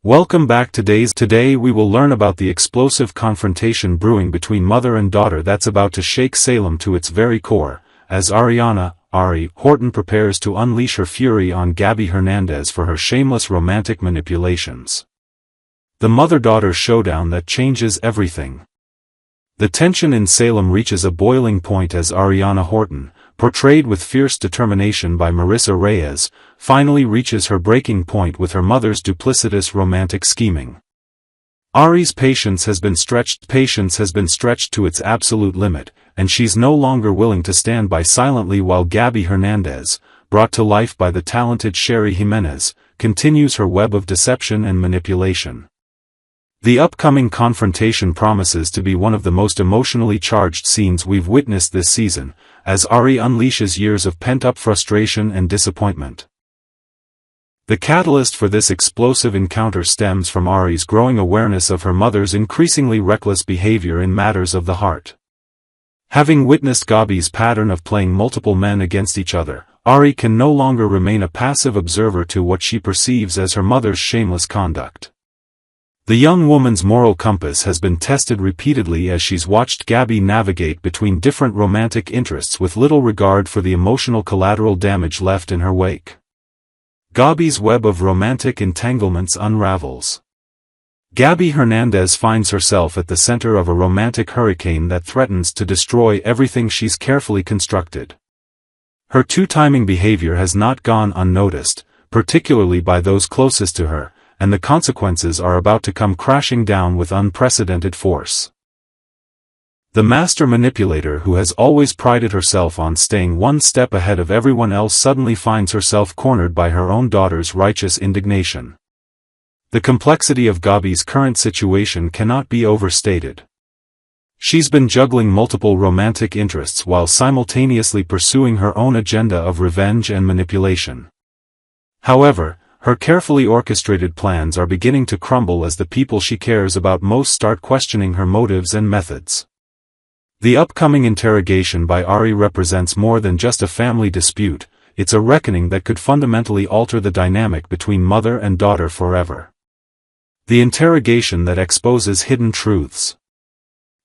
Welcome back. Today we will learn about the explosive confrontation brewing between mother and daughter that's about to shake Salem to its very core, as Ari Horton prepares to unleash her fury on Gabi Hernandez for her shameless romantic manipulations. The mother-daughter showdown that changes everything. The tension in Salem reaches a boiling point as Ariana Horton, portrayed with fierce determination by Marissa Reyes, finally reaches her breaking point with her mother's duplicitous romantic scheming. Ari's patience has been stretched to its absolute limit, and she's no longer willing to stand by silently while Gabi Hernandez, brought to life by the talented Sherry Jimenez, continues her web of deception and manipulation. The upcoming confrontation promises to be one of the most emotionally charged scenes we've witnessed this season, as Ari unleashes years of pent-up frustration and disappointment. The catalyst for this explosive encounter stems from Ari's growing awareness of her mother's increasingly reckless behavior in matters of the heart. Having witnessed Gabi's pattern of playing multiple men against each other, Ari can no longer remain a passive observer to what she perceives as her mother's shameless conduct. The young woman's moral compass has been tested repeatedly as she's watched Gabi navigate between different romantic interests with little regard for the emotional collateral damage left in her wake. Gabi's web of romantic entanglements unravels. Gabi Hernandez finds herself at the center of a romantic hurricane that threatens to destroy everything she's carefully constructed. Her two-timing behavior has not gone unnoticed, particularly by those closest to her, and the consequences are about to come crashing down with unprecedented force. The master manipulator who has always prided herself on staying one step ahead of everyone else suddenly finds herself cornered by her own daughter's righteous indignation. The complexity of Gabi's current situation cannot be overstated. She's been juggling multiple romantic interests while simultaneously pursuing her own agenda of revenge and manipulation. However, her carefully orchestrated plans are beginning to crumble as the people she cares about most start questioning her motives and methods. The upcoming interrogation by Ari represents more than just a family dispute, it's a reckoning that could fundamentally alter the dynamic between mother and daughter forever. The interrogation that exposes hidden truths.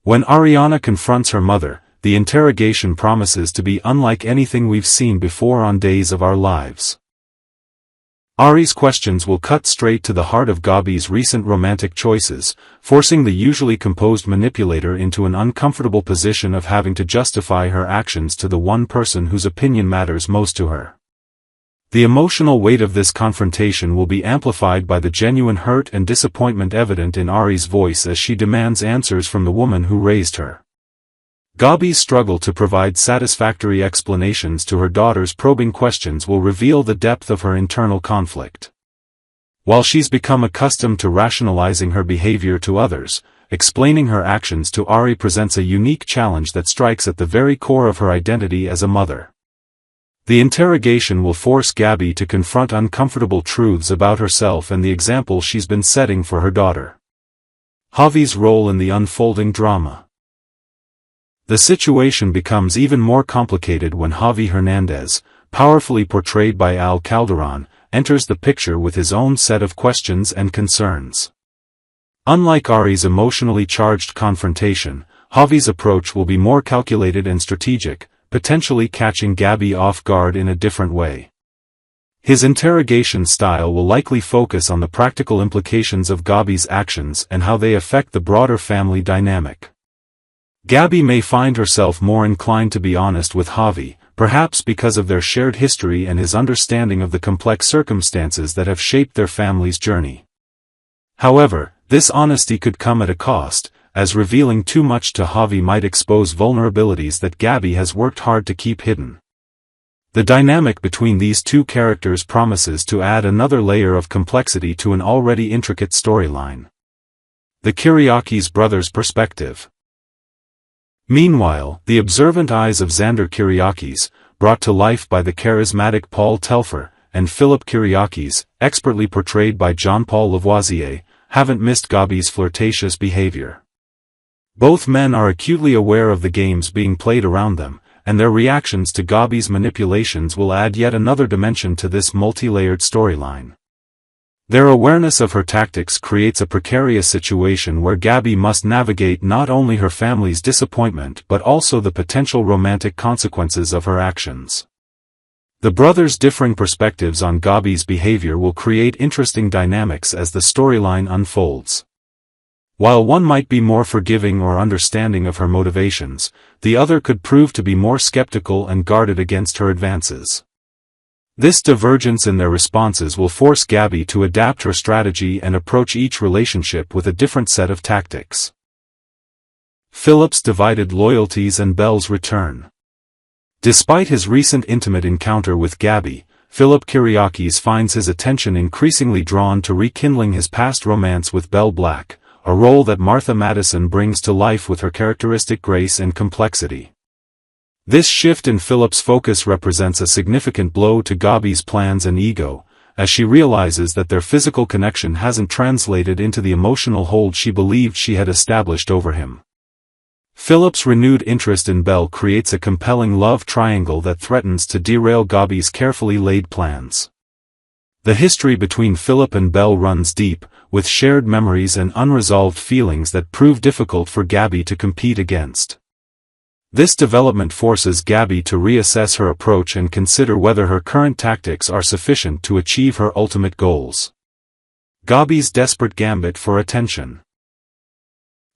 When Ariana confronts her mother, the interrogation promises to be unlike anything we've seen before on Days of Our Lives. Ari's questions will cut straight to the heart of Gabi's recent romantic choices, forcing the usually composed manipulator into an uncomfortable position of having to justify her actions to the one person whose opinion matters most to her. The emotional weight of this confrontation will be amplified by the genuine hurt and disappointment evident in Ari's voice as she demands answers from the woman who raised her. Gabi's struggle to provide satisfactory explanations to her daughter's probing questions will reveal the depth of her internal conflict. While she's become accustomed to rationalizing her behavior to others, explaining her actions to Ari presents a unique challenge that strikes at the very core of her identity as a mother. The interrogation will force Gabi to confront uncomfortable truths about herself and the example she's been setting for her daughter. Javi's role in the unfolding drama. The situation becomes even more complicated when Javi Hernandez, powerfully portrayed by Al Calderon, enters the picture with his own set of questions and concerns. Unlike Ari's emotionally charged confrontation, Javi's approach will be more calculated and strategic, potentially catching Gabi off guard in a different way. His interrogation style will likely focus on the practical implications of Gabi's actions and how they affect the broader family dynamic. Gabi may find herself more inclined to be honest with Javi, perhaps because of their shared history and his understanding of the complex circumstances that have shaped their family's journey. However, this honesty could come at a cost, as revealing too much to Javi might expose vulnerabilities that Gabi has worked hard to keep hidden. The dynamic between these two characters promises to add another layer of complexity to an already intricate storyline. The Kyriakis brothers' perspective. Meanwhile, the observant eyes of Xander Kyriakis, brought to life by the charismatic Paul Telfer, and Philip Kyriakis, expertly portrayed by Jean-Paul Lavoisier, haven't missed Gabi's flirtatious behavior. Both men are acutely aware of the games being played around them, and their reactions to Gabi's manipulations will add yet another dimension to this multi-layered storyline. Their awareness of her tactics creates a precarious situation where Gabi must navigate not only her family's disappointment but also the potential romantic consequences of her actions. The brothers' differing perspectives on Gabi's behavior will create interesting dynamics as the storyline unfolds. While one might be more forgiving or understanding of her motivations, the other could prove to be more skeptical and guarded against her advances. This divergence in their responses will force Gabi to adapt her strategy and approach each relationship with a different set of tactics. Phillips' divided loyalties and Belle's return. Despite his recent intimate encounter with Gabi, Philip Kyriakis finds his attention increasingly drawn to rekindling his past romance with Belle Black, a role that Martha Madison brings to life with her characteristic grace and complexity. This shift in Philip's focus represents a significant blow to Gabi's plans and ego, as she realizes that their physical connection hasn't translated into the emotional hold she believed she had established over him. Philip's renewed interest in Belle creates a compelling love triangle that threatens to derail Gabi's carefully laid plans. The history between Philip and Belle runs deep, with shared memories and unresolved feelings that prove difficult for Gabi to compete against. This development forces Gabi to reassess her approach and consider whether her current tactics are sufficient to achieve her ultimate goals. Gabi's desperate gambit for attention.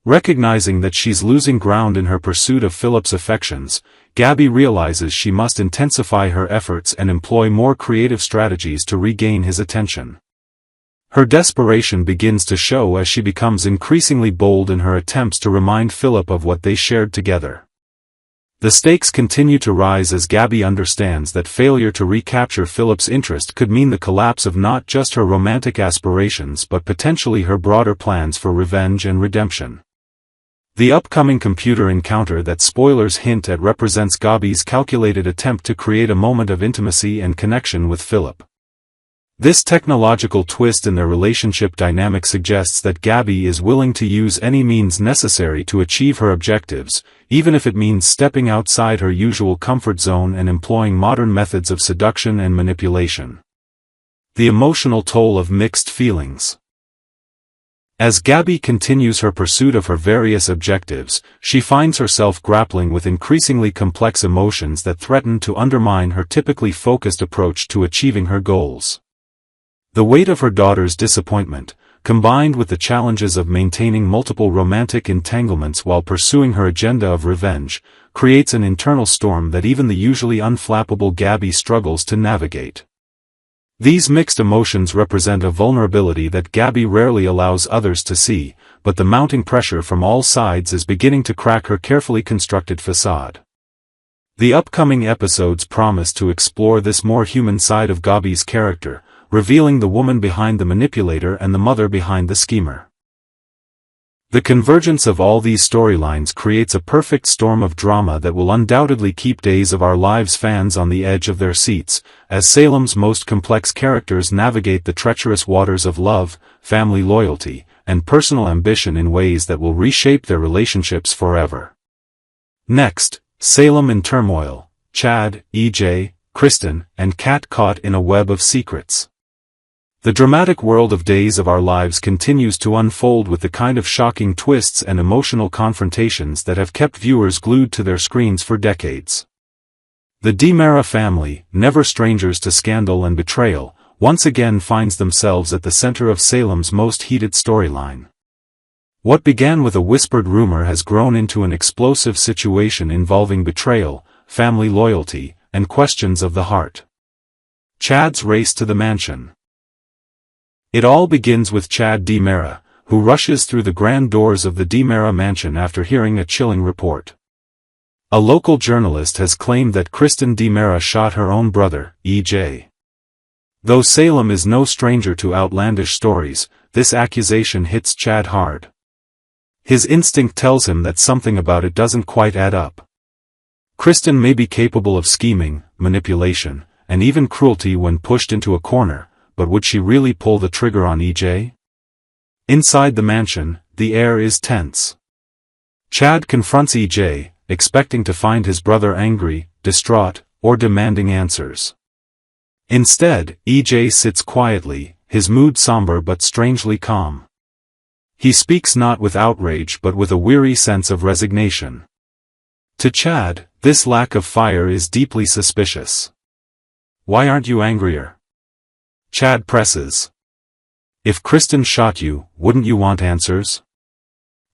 Recognizing that she's losing ground in her pursuit of Philip's affections, Gabi realizes she must intensify her efforts and employ more creative strategies to regain his attention. Her desperation begins to show as she becomes increasingly bold in her attempts to remind Philip of what they shared together. The stakes continue to rise as Gabi understands that failure to recapture Philip's interest could mean the collapse of not just her romantic aspirations but potentially her broader plans for revenge and redemption. The upcoming computer encounter that spoilers hint at represents Gabi's calculated attempt to create a moment of intimacy and connection with Philip. This technological twist in their relationship dynamic suggests that Gabi is willing to use any means necessary to achieve her objectives, even if it means stepping outside her usual comfort zone and employing modern methods of seduction and manipulation. The emotional toll of mixed feelings. As Gabi continues her pursuit of her various objectives, she finds herself grappling with increasingly complex emotions that threaten to undermine her typically focused approach to achieving her goals. The weight of her daughter's disappointment, combined with the challenges of maintaining multiple romantic entanglements while pursuing her agenda of revenge, creates an internal storm that even the usually unflappable Gabi struggles to navigate. These mixed emotions represent a vulnerability that Gabi rarely allows others to see, but the mounting pressure from all sides is beginning to crack her carefully constructed facade. The upcoming episodes promise to explore this more human side of Gabi's character, revealing the woman behind the manipulator and the mother behind the schemer. The convergence of all these storylines creates a perfect storm of drama that will undoubtedly keep Days of Our Lives fans on the edge of their seats, as Salem's most complex characters navigate the treacherous waters of love, family loyalty, and personal ambition in ways that will reshape their relationships forever. Next, Salem in turmoil, Chad, EJ, Kristen, and Kat caught in a web of secrets. The dramatic world of Days of Our Lives continues to unfold with the kind of shocking twists and emotional confrontations that have kept viewers glued to their screens for decades. The DiMera family, never strangers to scandal and betrayal, once again finds themselves at the center of Salem's most heated storyline. What began with a whispered rumor has grown into an explosive situation involving betrayal, family loyalty, and questions of the heart. Chad's race to the mansion. It all begins with Chad DiMera, who rushes through the grand doors of the DiMera mansion after hearing a chilling report. A local journalist has claimed that Kristen DiMera shot her own brother, EJ. Though Salem is no stranger to outlandish stories, this accusation hits Chad hard. His instinct tells him that something about it doesn't quite add up. Kristen may be capable of scheming, manipulation, and even cruelty when pushed into a corner, but would she really pull the trigger on EJ? Inside the mansion, the air is tense. Chad confronts EJ, expecting to find his brother angry, distraught, or demanding answers. Instead, EJ sits quietly, his mood somber but strangely calm. He speaks not with outrage but with a weary sense of resignation. To Chad, this lack of fire is deeply suspicious. "Why aren't you angrier?" Chad presses. "If Kristen shot you, wouldn't you want answers?"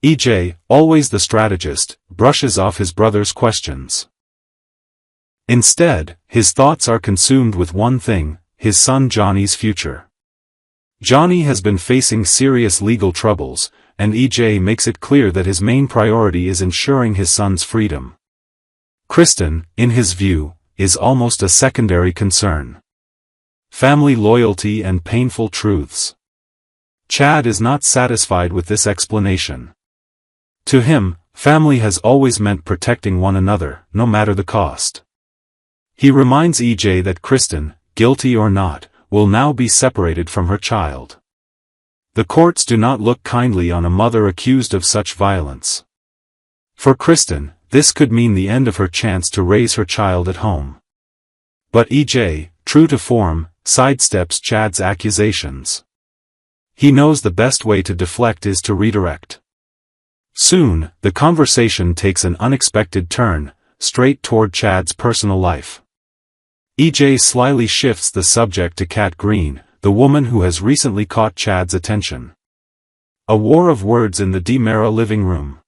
EJ, always the strategist, brushes off his brother's questions. Instead, his thoughts are consumed with one thing, his son Johnny's future. Johnny has been facing serious legal troubles, and EJ makes it clear that his main priority is ensuring his son's freedom. Kristen, in his view, is almost a secondary concern. Family loyalty and painful truths. Chad is not satisfied with this explanation. To him, family has always meant protecting one another, no matter the cost. He reminds EJ that Kristen, guilty or not, will now be separated from her child. The courts do not look kindly on a mother accused of such violence. For Kristen, this could mean the end of her chance to raise her child at home. But EJ, true to form, sidesteps Chad's accusations. He knows the best way to deflect is to redirect. Soon, the conversation takes an unexpected turn, straight toward Chad's personal life. EJ slyly shifts the subject to Kat Green, the woman who has recently caught Chad's attention. A war of words in the DiMera living room.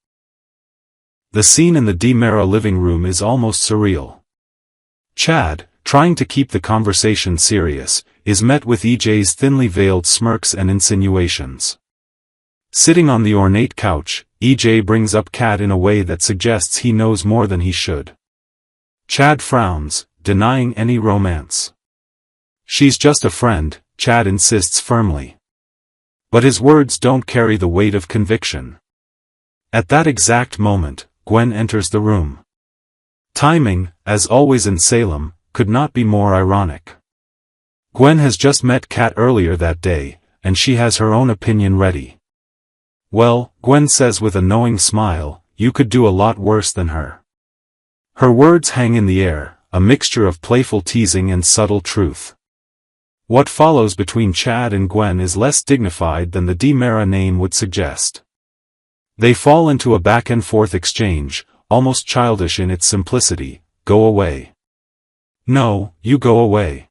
The scene in the DiMera living room is almost surreal. Chad, trying to keep the conversation serious, is met with EJ's thinly veiled smirks and insinuations. Sitting on the ornate couch, EJ brings up Kat in a way that suggests he knows more than he should. Chad frowns, denying any romance. "She's just a friend," Chad insists firmly. But his words don't carry the weight of conviction. At that exact moment, Gwen enters the room. Timing, as always in Salem, could not be more ironic. Gwen has just met Kat earlier that day, and she has her own opinion ready. "Well," Gwen says with a knowing smile, "you could do a lot worse than her." Her words hang in the air, a mixture of playful teasing and subtle truth. What follows between Chad and Gwen is less dignified than the DiMera name would suggest. They fall into a back-and-forth exchange, almost childish in its simplicity. "Go away." "No, you go away."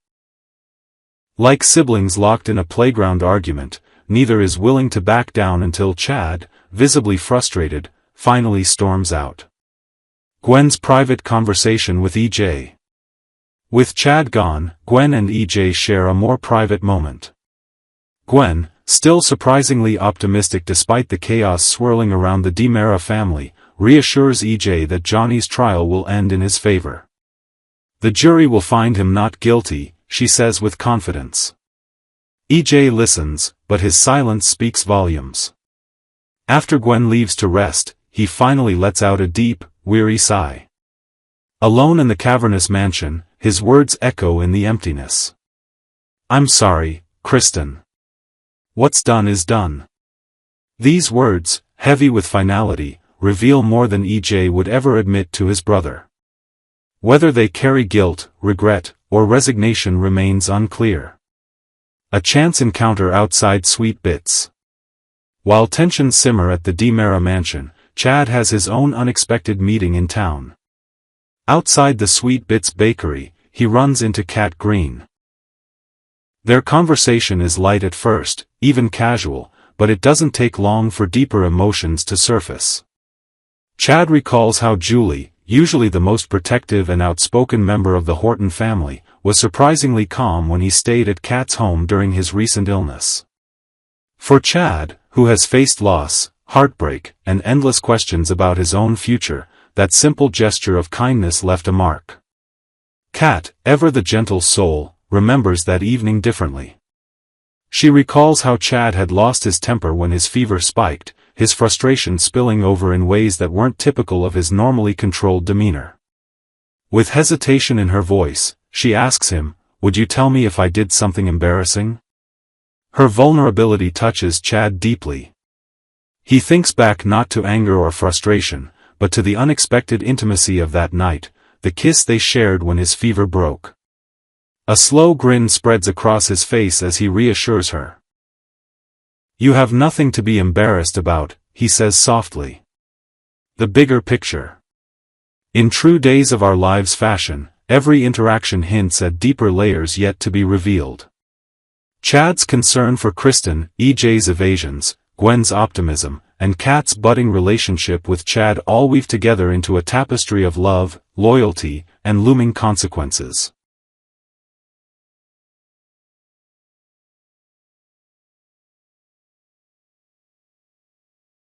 Like siblings locked in a playground argument, neither is willing to back down until Chad, visibly frustrated, finally storms out. Gwen's private conversation with EJ. With Chad gone, Gwen and EJ share a more private moment. Gwen, still surprisingly optimistic despite the chaos swirling around the DiMera family, reassures EJ that Johnny's trial will end in his favor. "The jury will find him not guilty," she says with confidence. EJ listens, but his silence speaks volumes. After Gwen leaves to rest, he finally lets out a deep, weary sigh. Alone in the cavernous mansion, his words echo in the emptiness. "I'm sorry, Kristen. What's done is done." These words, heavy with finality, reveal more than EJ would ever admit to his brother. Whether they carry guilt, regret, or resignation remains unclear. A chance encounter outside Sweet Bits. While tensions simmer at the DiMera mansion, Chad has his own unexpected meeting in town. Outside the Sweet Bits bakery, he runs into Kat Green. Their conversation is light at first, even casual, but it doesn't take long for deeper emotions to surface. Chad recalls how Julie, usually the most protective and outspoken member of the Horton family, was surprisingly calm when he stayed at Kat's home during his recent illness. For Chad, who has faced loss, heartbreak, and endless questions about his own future, that simple gesture of kindness left a mark. Kat, ever the gentle soul, remembers that evening differently. She recalls how Chad had lost his temper when his fever spiked, his frustration spilling over in ways that weren't typical of his normally controlled demeanor. With hesitation in her voice, she asks him, "Would you tell me if I did something embarrassing?" Her vulnerability touches Chad deeply. He thinks back not to anger or frustration, but to the unexpected intimacy of that night, the kiss they shared when his fever broke. A slow grin spreads across his face as he reassures her. You have nothing to be embarrassed about, he says softly. The bigger picture. In true Days of Our Lives fashion, every interaction hints at deeper layers yet to be revealed. Chad's concern for Kristen, EJ's evasions, Gwen's optimism, and Kat's budding relationship with Chad all weave together into a tapestry of love, loyalty, and looming consequences.